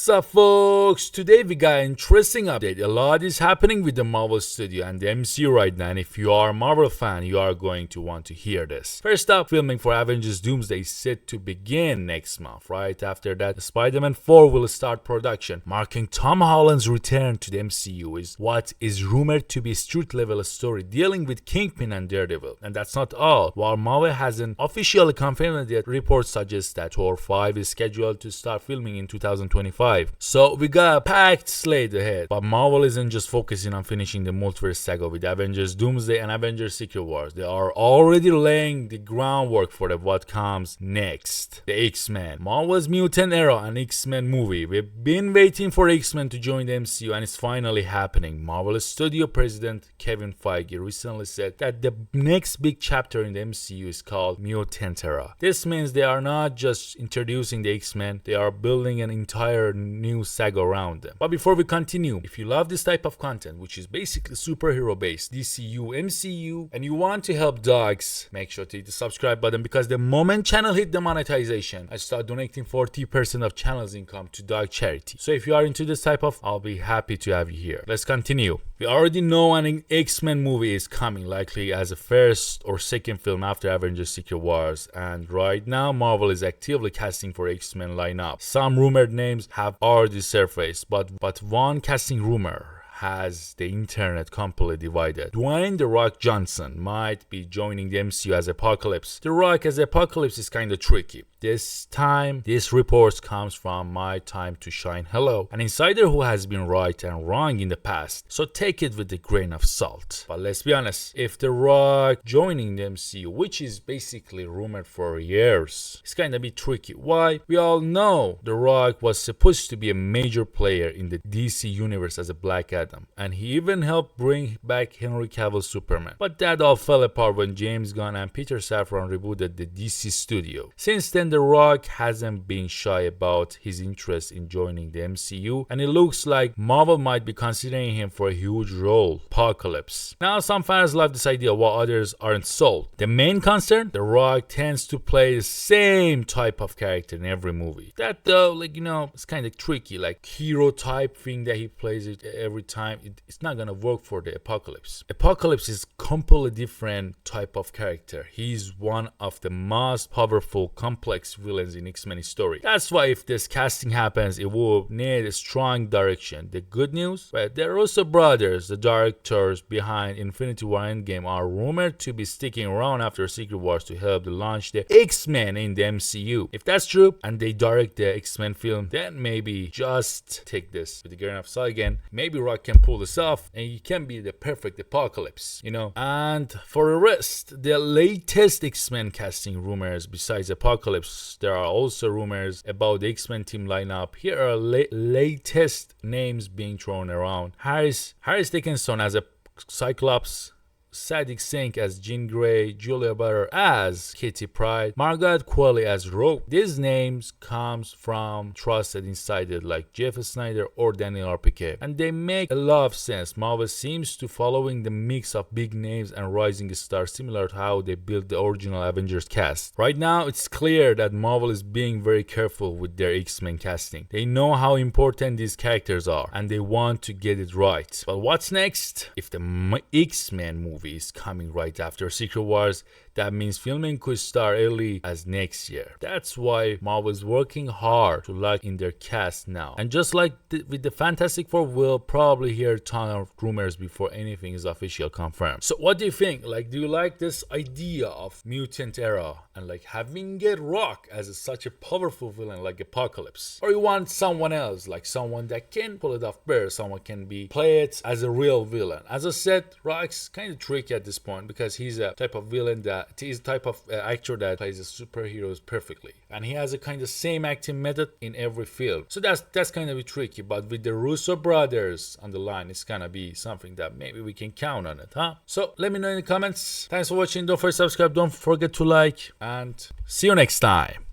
What's up, folks? Today we got an interesting update. A lot is happening with the Marvel Studio and the MCU right now, and if you are a Marvel fan, you are going to want to hear this. First up, filming for Avengers Doomsday is set to begin next month. Right after that, Spider-Man 4 will start production, marking Tom Holland's return to the MCU is what is rumored to be a street-level story dealing with Kingpin and Daredevil. And that's not all. While Marvel hasn't officially confirmed it yet, reports suggest that Thor 5 is scheduled to start filming in 2025. So we got a packed slate ahead. But Marvel isn't just focusing on finishing the multiverse saga with Avengers Doomsday and Avengers Secret Wars. They are already laying the groundwork for what comes next. The X-Men. Marvel's Mutant Era, an X-Men movie. We've been waiting for X-Men to join the MCU and it's finally happening. Marvel Studio President Kevin Feige recently said that the next big chapter in the MCU is called Mutant Era. This means they are not just introducing the X-Men, they are building an entire new saga around them. But before we continue, if you love this type of content, which is basically superhero based, DCU, MCU, and you want to help dogs, make sure to hit the subscribe button, because the moment channel hit the monetization, I start donating 40% of channel's income to dog charity. So if you are into this type of, I'll be happy to have you here. Let's continue. We already know an X-Men movie is coming, likely as a first or second film after Avengers Secret Wars, and right now Marvel is actively casting for X-Men lineup. Some rumored names have already surfaced, but one casting rumor has the internet completely divided. Dwayne "The Rock" Johnson might be joining the MCU as Apocalypse. The Rock as Apocalypse is kinda tricky. This time, this report comes from My Time to Shine Hello, an insider who has been right and wrong in the past, so take it with a grain of salt. But let's be honest, if The Rock joining the MCU, which is basically rumored for years, it's kinda be tricky. Why? We all know The Rock was supposed to be a major player in the DC universe as a Black Adam, and he even helped bring back Henry Cavill's Superman. But that all fell apart when James Gunn and Peter Safran rebooted the DC studio. Since then, The Rock hasn't been shy about his interest in joining the MCU, and it looks like Marvel might be considering him for a huge role, Apocalypse. Now, some fans love this idea while others aren't sold. The main concern, The Rock tends to play the same type of character in every movie. That though, it's kind of tricky, like hero type thing that he plays it every time. It's not gonna work for the Apocalypse. Apocalypse is completely different type of character. He's one of the most powerful, complex villains in X-Men story. That's why if this casting happens, it will need a strong direction. The good news, but the Russo brothers, the directors behind Infinity War Endgame, are rumored to be sticking around after Secret Wars to help launch the X-Men in the MCU. If that's true, and they direct the X-Men film, then maybe just take this with a grain of salt again. Maybe Rock can pull this off, and he can be the perfect Apocalypse, And for the rest, the latest X-Men casting rumors besides Apocalypse, there are also rumors about the X-Men team lineup. Here are latest names being thrown around. Harris Dickinson as a Cyclops, Saddiq Sink as Jean Grey, Julia Butter as Kitty Pryde, Margaret Qualley as Rogue. These names comes from trusted insiders like Jeff Snyder or Daniel RPK, and they make a lot of sense. Marvel seems to following the mix of big names and rising stars, similar to how they built the original Avengers cast. Right now, it's clear that Marvel is being very careful with their X-Men casting. They know how important these characters are, and they want to get it right. But what's next? If the X-Men movie is coming right after Secret Wars, that means filming could start early as next year. That's why Marvel is working hard to lock in their cast now. And just like with the Fantastic Four, we'll probably hear a ton of rumors before anything is officially confirmed. So what do you think? Do you like this idea of Mutant Era and having Get Rock as such a powerful villain like Apocalypse? Or you want someone else, like someone that can pull it off better, someone can play it as a real villain? As I said, Rock's kind of tricky at this point because he's a type of villain that he's a type of actor that plays the superheroes perfectly, and he has a kind of same acting method in every film. So that's kind of tricky. But with the Russo brothers on the line, it's gonna be something that maybe we can count on it, huh? So let me know in the comments. Thanks for watching. Don't forget to subscribe. Don't forget to like, and see you next time.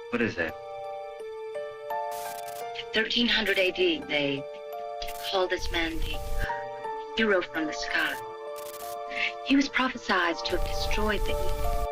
What is that? 1300 AD, they called this man the hero from the sky. He was prophesied to have destroyed the evil.